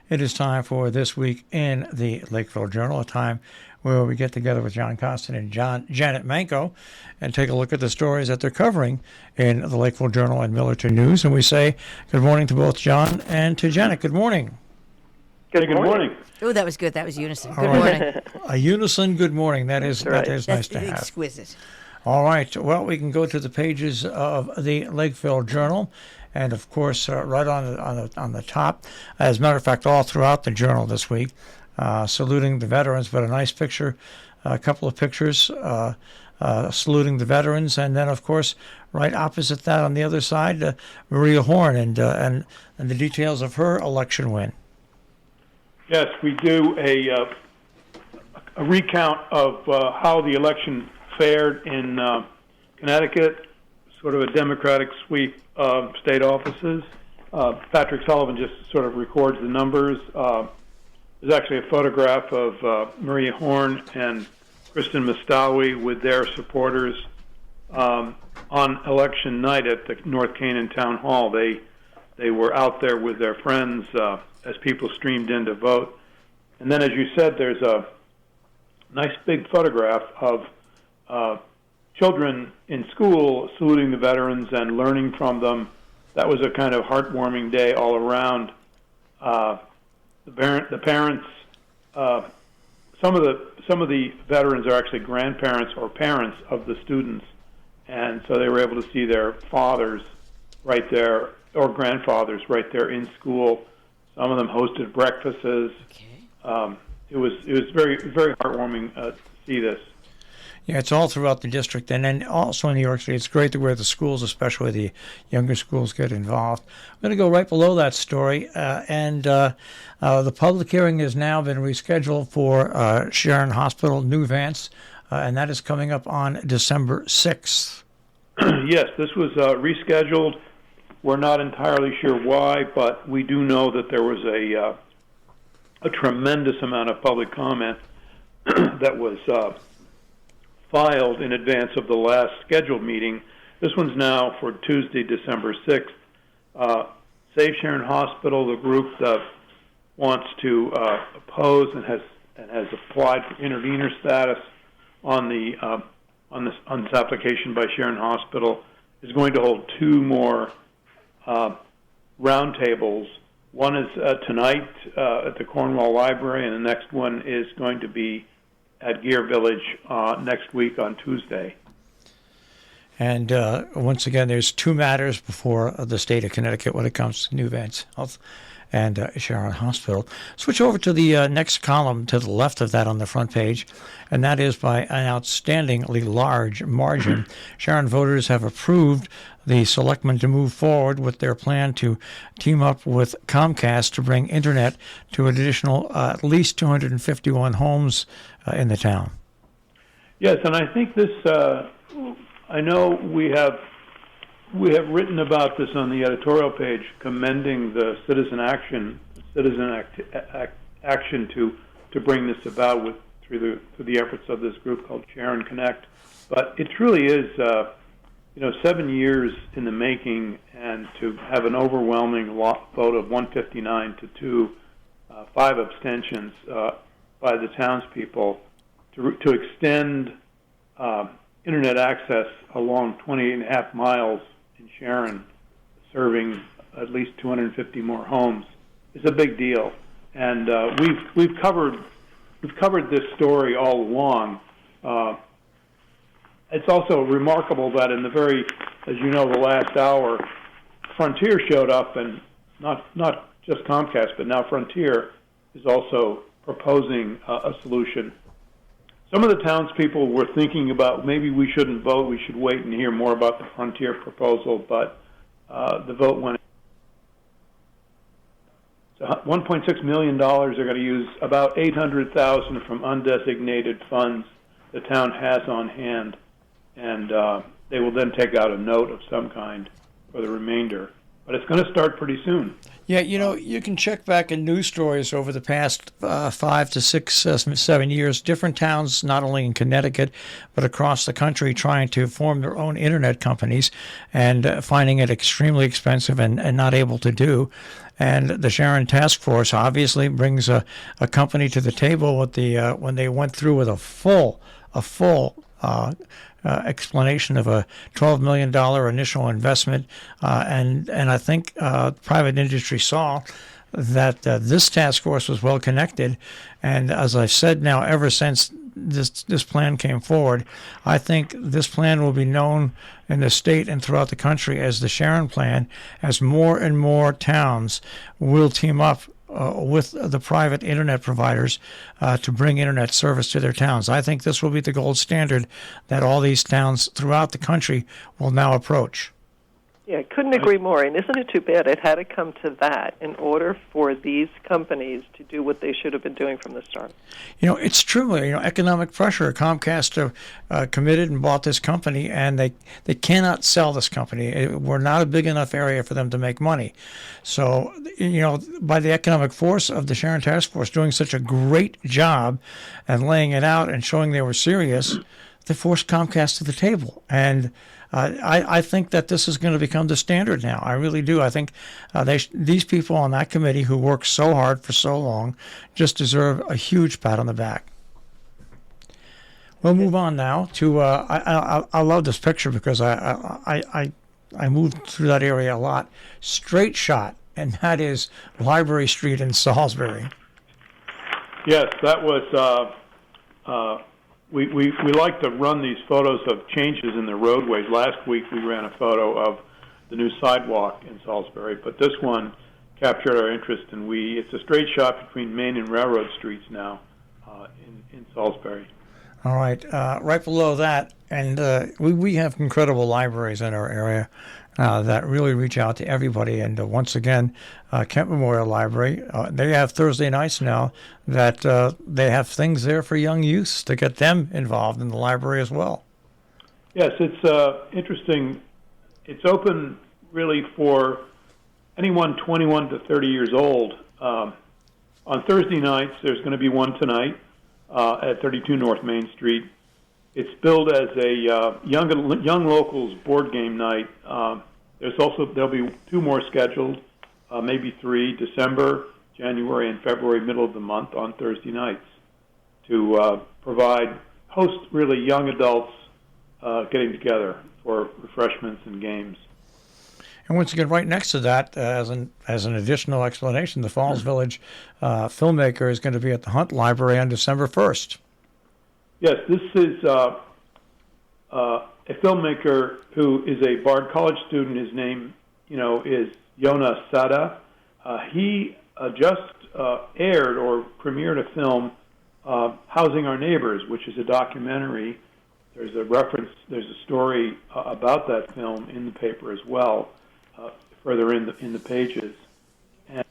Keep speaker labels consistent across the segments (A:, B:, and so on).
A: It is time for This Week in the Lakeville Journal, a time where we get together with John Constant and Janet Manco and take a look at the stories that they're covering in the Lakeville Journal and Millerton News. And we say good morning to both John and to Janet. Good morning.
B: Good morning.
C: Oh, that was good. That was unison. Good morning.
A: A unison good morning. That is nice to have.
C: Exquisite.
A: All right. Well, we can go to the pages of the Lakeville Journal. And, of course, right on the top, as a matter of fact, all throughout the Journal this week, saluting the veterans, but a nice picture, a couple of pictures saluting the veterans. And then, of course, right opposite that on the other side, Maria Horn and the details of her election win.
B: Yes, we do a recount of how the election fared in Connecticut, sort of a Democratic sweep of state offices. Patrick Sullivan just sort of records the numbers. There's actually a photograph of Maria Horn and Kristen Mustawi with their supporters on election night at the North Canaan Town Hall. They were out there with their friends as people streamed in to vote. And then, as you said, there's a nice big photograph of children in school saluting the veterans and learning from them. That was a kind of heartwarming day all around. The parents, some of the veterans are actually grandparents or parents of the students, and so they were able to see their fathers right there or grandfathers right there in school. Some of them hosted breakfasts. Okay. It was very, very heartwarming to see this.
A: Yeah, it's all throughout the district, and then also in New York City. It's great to where the schools, especially the younger schools, get involved. I'm going to go right below that story, and the public hearing has now been rescheduled for Sharon Hospital, New Vance, and that is coming up on December 6th.
B: Yes, this was rescheduled. We're not entirely sure why, but we do know that there was a tremendous amount of public comment that was filed in advance of the last scheduled meeting. This one's now for Tuesday, December 6th. Save Sharon Hospital, the group that wants to oppose and has applied for intervener status on this application by Sharon Hospital, is going to hold two more roundtables. One is tonight at the Cornwall Library, and the next one is going to be at Gear Village next week on Tuesday.
A: And once again, there's two matters before the state of Connecticut when it comes to New Vance Health and Sharon Hospital. Switch over to the next column to the left of that on the front page, and that is by an outstandingly large margin. Sharon voters have approved the selectmen to move forward with their plan to team up with Comcast to bring internet to an additional at least 251 homes in the town.
B: Yes, and I think this, I know we have written about this on the editorial page, commending the citizen action to bring this about through the efforts of this group called Sharon Connect. But it truly is 7 years in the making, and to have an overwhelming vote of 159 to 2, 5 abstentions by the townspeople to extend internet access along 28.5 miles in Sharon, serving at least 250 more homes, is a big deal. And we've covered this story all along. It's also remarkable that in the last hour, Frontier showed up, and not just Comcast, but now Frontier is also proposing a solution. Some of the townspeople were thinking about maybe we shouldn't vote, we should wait and hear more about the Frontier proposal, but the vote went. So $1.6 million, they're going to use about $800,000 from undesignated funds the town has on hand, and they will then take out a note of some kind for the remainder. but it's going to start pretty soon.
A: Yeah, you can check back in news stories over the past 5 to 6, 7 years. Different towns, not only in Connecticut, but across the country, trying to form their own internet companies and finding it extremely expensive and not able to do. And the Sharon Task Force obviously brings a company to the table with when they went through with a full explanation of a $12 million initial investment. And I think private industry saw that this task force was well connected. And as I've said now, ever since this plan came forward, I think this plan will be known in the state and throughout the country as the Sharon Plan, as more and more towns will team up with the private internet providers to bring internet service to their towns. I think this will be the gold standard that all these towns throughout the country will now approach.
D: Yeah, couldn't agree more. And isn't it too bad it had to come to that in order for these companies to do what they should have been doing from the start?
A: It's true. Economic pressure. Comcast committed and bought this company, and they cannot sell this company. We're not a big enough area for them to make money. So, by the economic force of the Sharon Task Force doing such a great job and laying it out and showing they were serious, they forced Comcast to the table. And I think that this is going to become the standard now. I really do. I think these people on that committee who worked so hard for so long just deserve a huge pat on the back. We'll move on now to. I love this picture because I moved through that area a lot. Straight shot, and that is Library Street in Salisbury.
B: Yes, that was. We like to run these photos of changes in the roadways. Last week we ran a photo of the new sidewalk in Salisbury, but this one captured our interest, and it's a straight shot between Main and Railroad Streets now in Salisbury.
A: All right, right below that, and we have incredible libraries in our area that really reach out to everybody. And once again, Kent Memorial Library, they have Thursday nights now that they have things there for young youths to get them involved in the library as well.
B: Yes, it's interesting. It's open really for anyone 21 to 30 years old. On Thursday nights, there's going to be one tonight at 32 North Main Street. It's billed as a young locals board game night. There'll be 2 more scheduled, maybe 3, December, January, and February, middle of the month on Thursday nights, to host really young adults getting together for refreshments and games.
A: And once again, right next to that, as an additional explanation, the Falls Village filmmaker is going to be at the Hunt Library on December 1st.
B: Yes, this is a filmmaker who is a Bard College student. His name, is Yona Sada. He just aired or premiered a film, Housing Our Neighbors, which is a documentary. There's a story about that film in the paper as well, further in the pages. And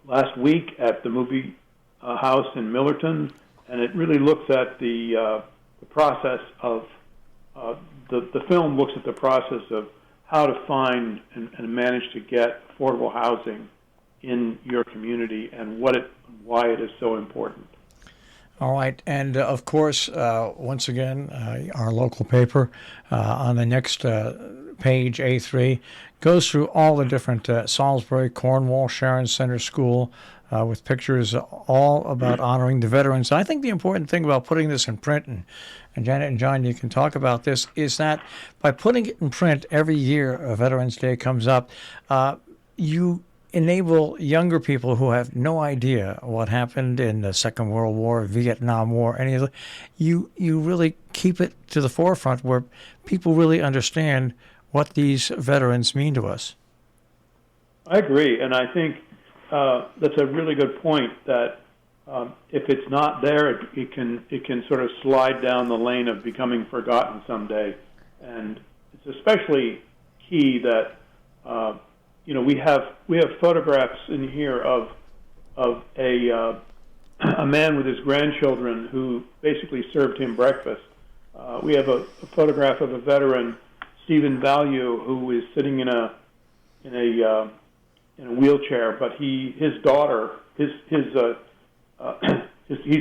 B: last week at the movie house in Millerton, and it really looks at the process of the film looks at the process of how to find and manage to get affordable housing in your community and why it is so important.
A: All right, and of course, once again, our local paper on the next page, A3, goes through all the different Salisbury, Cornwall, Sharon Center School, with pictures all about honoring the veterans. I think the important thing about putting this in print, and Janet and John, you can talk about this, is that by putting it in print every year Veterans Day comes up, you enable younger people who have no idea what happened in the Second World War, Vietnam War, any of the, you really keep it to the forefront where people really understand what these veterans mean to us.
B: I agree, and I think that's a really good point. That if it's not there, it can sort of slide down the lane of becoming forgotten someday, and it's especially key that we have photographs in here of a man with his grandchildren who basically served him breakfast. We have a photograph of a veteran Stephen Value, who is sitting in a wheelchair, but his daughter, he's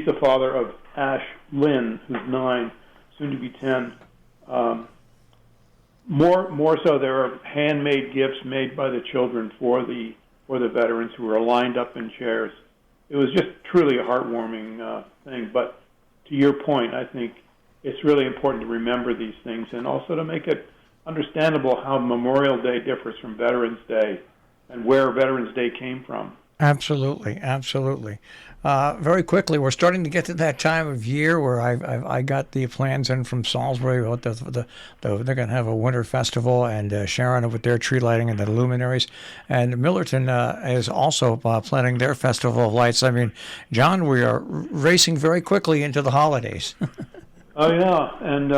B: the father of Ash Lynn, who's 9, soon to be 10. More so, there are handmade gifts made by the children for the veterans who are lined up in chairs. It was just truly a heartwarming thing. But to your point, I think it's really important to remember these things and also to make it understandable how Memorial Day differs from Veterans Day and where Veterans Day came from.
A: Absolutely, absolutely. Very quickly, we're starting to get to that time of year where I got the plans in from Salisbury. They're going to have a winter festival, and Sharon with their tree lighting and the luminaries, and Millerton is also planning their festival of lights. I mean, John, we are racing very quickly into the holidays.
B: Oh yeah, and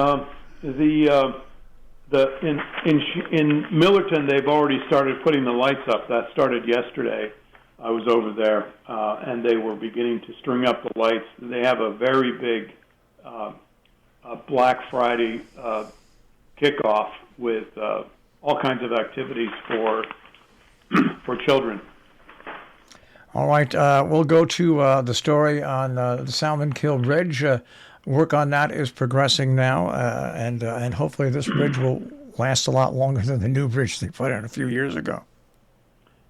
B: in Millerton, they've already started putting the lights up. That started yesterday. I was over there, and they were beginning to string up the lights. They have a very big Black Friday kickoff with all kinds of activities for children.
A: All right, we'll go to the story on the Salmon Kill Bridge. Work on that is progressing now, and hopefully this bridge will last a lot longer than the new bridge they put in a few years ago.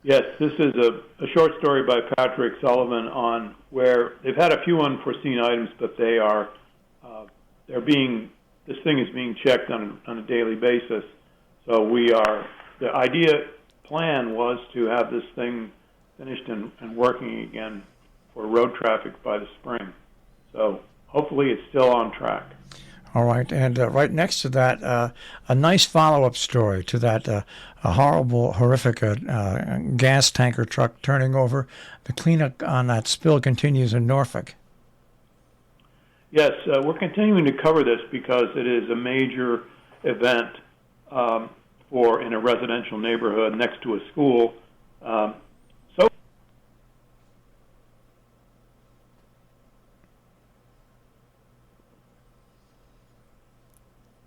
B: Yes, this is a short story by Patrick Sullivan on where they've had a few unforeseen items, but this thing is being checked on a daily basis. So the plan was to have this thing finished and working again for road traffic by the spring. So hopefully it's still on track.
A: All right, and right next to that, a nice follow-up story to that a horrible, horrific gas tanker truck turning over. The cleanup on that spill continues in Norfolk.
B: Yes, we're continuing to cover this because it is a major event in a residential neighborhood next to a school.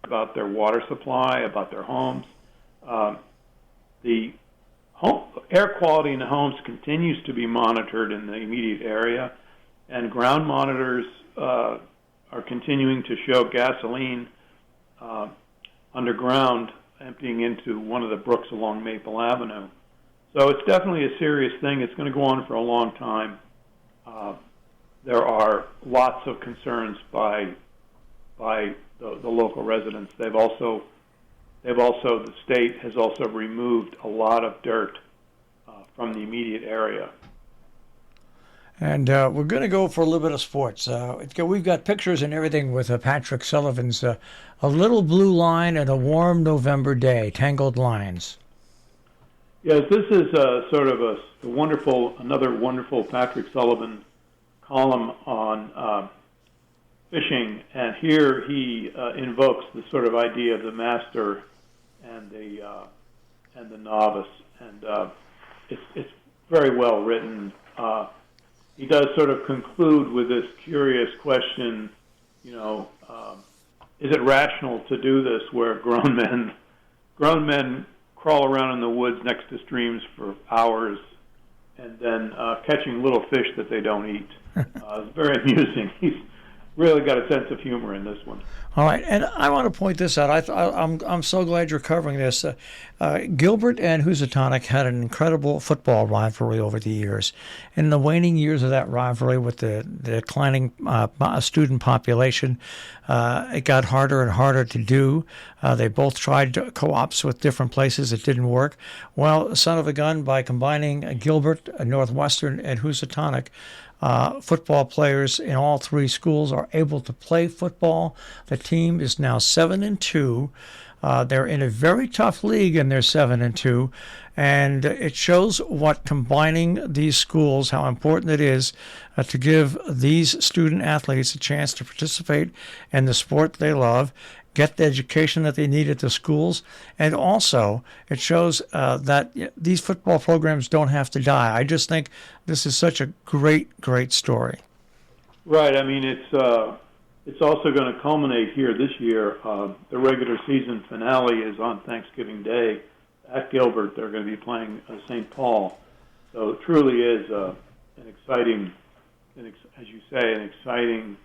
B: About their water supply, about their homes. The air quality in the homes continues to be monitored in the immediate area, and ground monitors are continuing to show gasoline underground emptying into one of the brooks along Maple Avenue. So it's definitely a serious thing. It's going to go on for a long time. There are lots of concerns by the local residents. The state has also removed a lot of dirt from the immediate area.
A: And we're going to go for a little bit of sports. We've got pictures and everything with Patrick Sullivan's A Little Blue Line and a Warm November Day, Tangled Lines.
B: Yes, this is sort of another wonderful Patrick Sullivan column on fishing, and here he invokes the sort of idea of the master and the novice, and it's very well written. He does sort of conclude with this curious question, is it rational to do this where grown men crawl around in the woods next to streams for hours and then catching little fish that they don't eat? It's very amusing. He's really got a sense of humor in this one.
A: All right, and I want to point this out. I'm so glad you're covering this. Gilbert and Housatonic had an incredible football rivalry over the years. In the waning years of that rivalry, with the declining student population, it got harder and harder to do. They both tried co-ops with different places. It didn't work. Well, son of a gun, by combining Gilbert, Northwestern, and Housatonic, football players in all three schools are able to play football. The team is now 7-2. They're in a very tough league, and they're 7-2. And it shows what combining these schools, how important it is to give these student athletes a chance to participate in the sport they love, get the education that they need at the schools, and also it shows that these football programs don't have to die. I just think this is such a great, great story.
B: Right. I mean, it's it's also going to culminate here this year. The regular season finale is on Thanksgiving Day at Gilbert. They're going to be playing St. Paul. So it truly is an exciting, as you say, an exciting,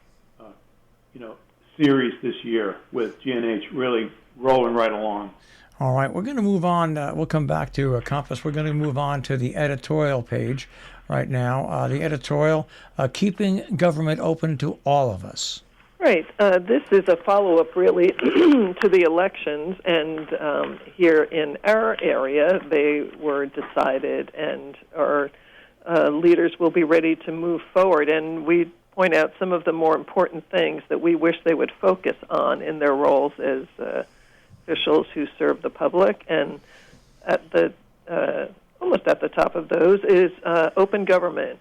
B: series this year with GNH really rolling right along.
A: All right, we're going to move on. We'll come back to Compass. We're going to move on to the editorial page right now. The editorial, Keeping Government Open to All of Us.
D: Right. This is a follow-up, really, to the elections. And here in our area, they were decided, and our leaders will be ready to move forward. And we point out some of the more important things that we wish they would focus on in their roles as officials who serve the public. And at the almost at the top of those is open government.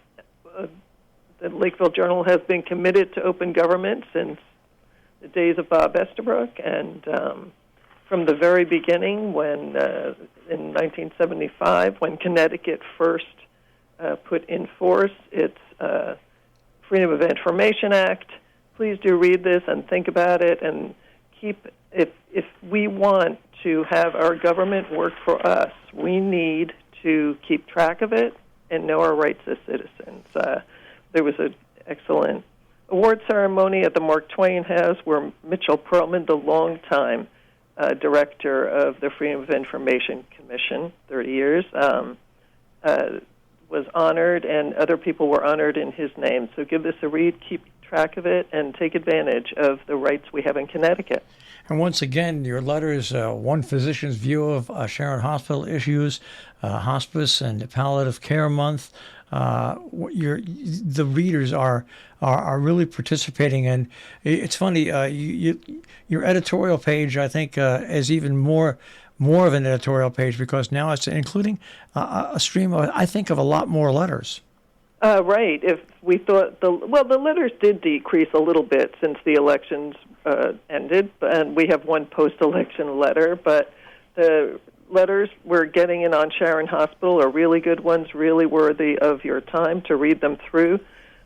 D: The Lakeville Journal has been committed to open government since the days of Bob Estabrook, and from the very beginning, when in 1975, when Connecticut first put in force its Freedom of Information Act. Please do read this and think about it, and if we want to have our government work for us, we need to keep track of it and know our rights as citizens. There was an excellent award ceremony at the Mark Twain House where Mitchell Perlman, the longtime director of the Freedom of Information Commission, 30 years, was honored, and other people were honored in his name. So give this a read, keep track of it, and take advantage of the rights we have in Connecticut.
A: And once again, your letters, One Physician's View of Sharon Hospital Issues, Hospice and Palliative Care Month. The readers are really participating, and it's funny. Your editorial page, I think, is even more of an editorial page because now it's including a stream of, I think, of a lot more letters.
D: Right. If we thought the letters did decrease a little bit since the elections ended, and we have one post-election letter, but the letters we're getting in on Sharon Hospital are really good ones, really worthy of your time to read them through.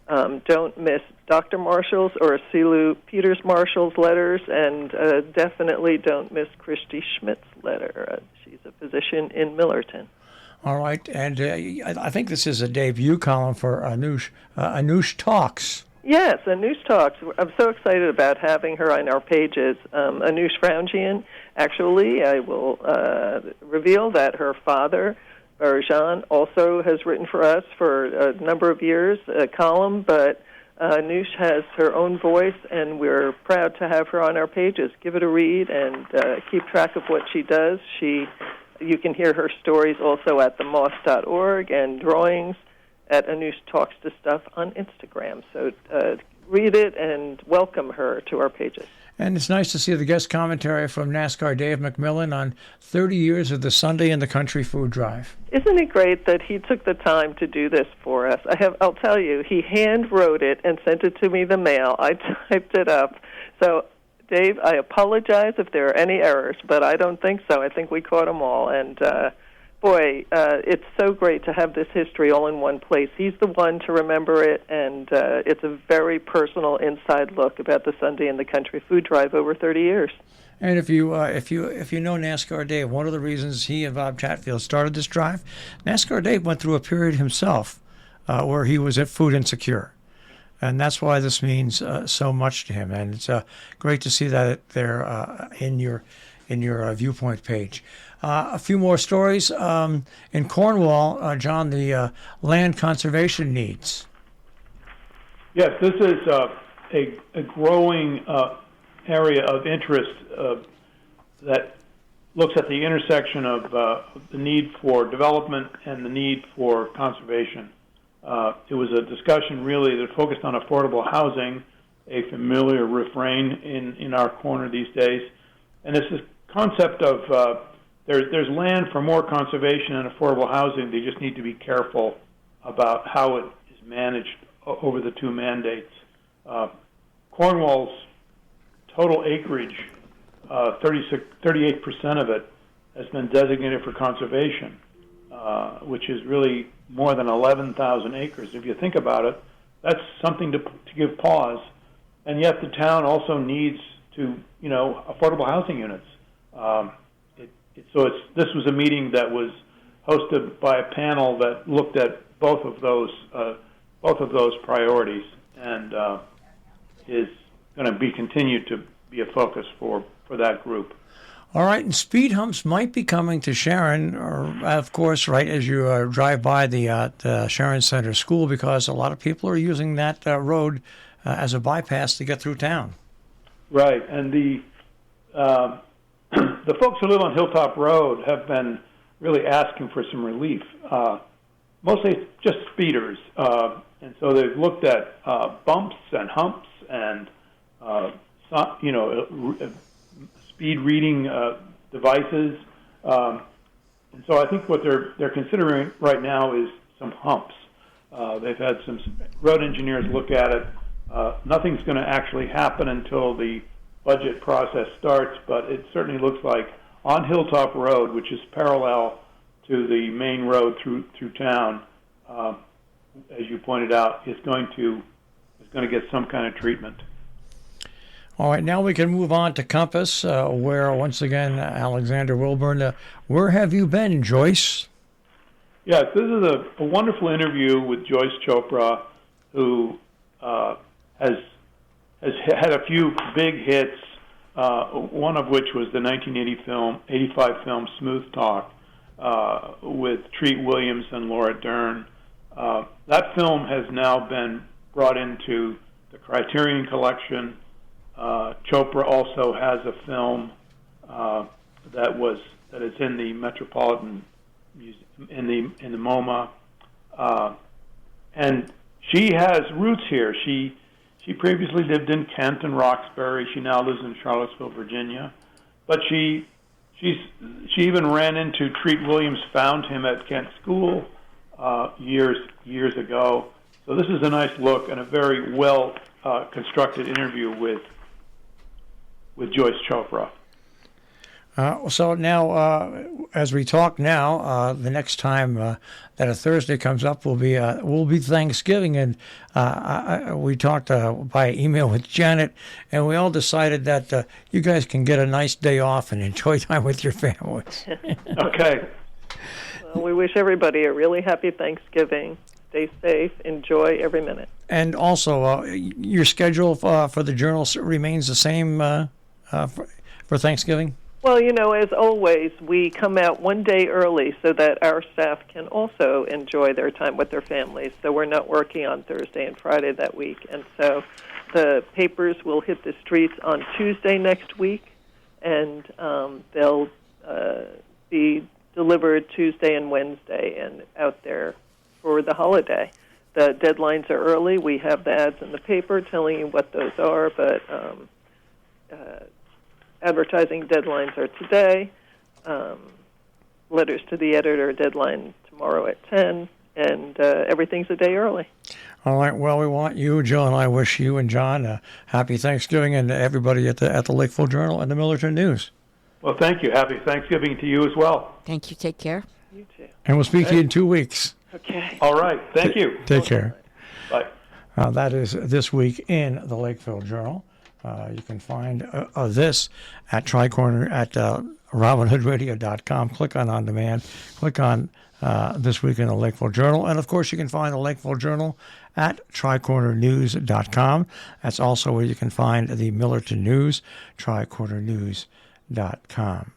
D: Don't miss Dr. Marshall's or Silu Peters Marshall's letters, and definitely don't miss Christy Schmidt's letter. She's a physician in Millerton.
A: All right, and I think this is a debut column for Anoush. Anoush Talks.
D: Yes, Anoush Talks. I'm so excited about having her on our pages. Anoush Froungian, actually, I will reveal that her father, Barjan, also has written for us for a number of years, a column, but Anoush has her own voice, and we're proud to have her on our pages. Give it a read and keep track of what she does. You can hear her stories also at themoss.org and drawings at Anoush Talks to Stuff on Instagram. So read it and welcome her to our pages.
A: And it's nice to see the guest commentary from NASCAR Dave McMillan on 30 years of the Sunday in the Country Food Drive.
D: Isn't it great that he took the time to do this for us? I'll tell you, he hand wrote it and sent it to me the mail. I typed it up. So, Dave, I apologize if there are any errors, but I don't think so. I think we caught them all. And, it's so great to have this history all in one place. He's the one to remember it, and it's a very personal inside look about the Sunday in the Country Food Drive over 30 years.
A: And if you know NASCAR Dave, one of the reasons he and Bob Chatfield started this drive, NASCAR Dave went through a period himself where he was at food insecure. And that's why this means so much to him. And it's great to see that there in your viewpoint page. A few more stories. In Cornwall, John, the land conservation needs.
B: Yes, this is a growing area of interest that looks at the intersection of the need for development and the need for conservation. It was a discussion really that focused on affordable housing, a familiar refrain in our corner these days. And it's this concept of there's land for more conservation and affordable housing. They just need to be careful about how it is managed over the two mandates. Cornwall's total acreage, 38% of it has been designated for conservation, which is really more than 11,000 acres. If you think about it, that's something to give pause. and yet the town also needs to, affordable housing units. This was a meeting that was hosted by a panel that looked at both of those priorities, and is going to be continued to be a focus for that group.
A: All right, and speed humps might be coming to Sharon, or of course, right as you drive by the Sharon Center School, because a lot of people are using that road as a bypass to get through town.
B: Right, and the folks who live on Hilltop Road have been really asking for some relief. Mostly just speeders, and so they've looked at bumps and humps and speed reading devices, and so I think what they're considering right now is some humps. They've had some road engineers look at it. Nothing's going to actually happen until the budget process starts, but it certainly looks like on Hilltop Road, which is parallel to the main road through town, as you pointed out, is going to get some kind of treatment.
A: All right, now we can move on to Compass, where once again Alexander Wilburn. Where have you been, Joyce?
B: Yes, this is a wonderful interview with Joyce Chopra, who has had a few big hits. One of which was the 1985 film Smooth Talk with Treat Williams and Laura Dern. That film has now been brought into the Criterion Collection. Chopra also has a film that is in the Metropolitan Museum, in the MoMA, and she has roots here. She previously lived in Kent and Roxbury. She now lives in Charlottesville, Virginia. But she even ran into Treat Williams, found him at Kent School years ago. So this is a nice look and a very well constructed interview with Joyce Chopra.
A: So now, as we talk now, the next time that a Thursday comes up will be Thanksgiving, and we talked by email with Janet, and we all decided that you guys can get a nice day off and enjoy time with your families.
B: Okay.
D: Well, we wish everybody a really happy Thanksgiving. Stay safe. Enjoy every minute.
A: And also, your schedule for the Journal remains the same for Thanksgiving?
D: Well, as always, we come out one day early so that our staff can also enjoy their time with their families. So we're not working on Thursday and Friday that week. And so the papers will hit the streets on Tuesday next week, and they'll be delivered Tuesday and Wednesday and out there for the holiday. The deadlines are early. We have the ads in the paper telling you what those are, but advertising deadlines are today. Letters to the editor deadline tomorrow at 10, and everything's a day early.
A: All right. Well, we want you, Jill, and I wish you and John a happy Thanksgiving, and everybody at the Lakeville Journal and the Millerton News.
B: Well, thank you. Happy Thanksgiving to you as well.
C: Thank you. Take care.
D: You too.
A: And we'll speak to you in 2 weeks.
D: Okay.
B: All right. Thank you.
A: Take care.
B: Bye.
A: That is This Week in the Lakeville Journal. You can find this at TriCorner at RobinHoodRadio.com. Click on demand. Click on This Week in the Lakeville Journal. And, of course, you can find the Lakeville Journal at TriCornerNews.com. That's also where you can find the Millerton News, TriCornerNews.com.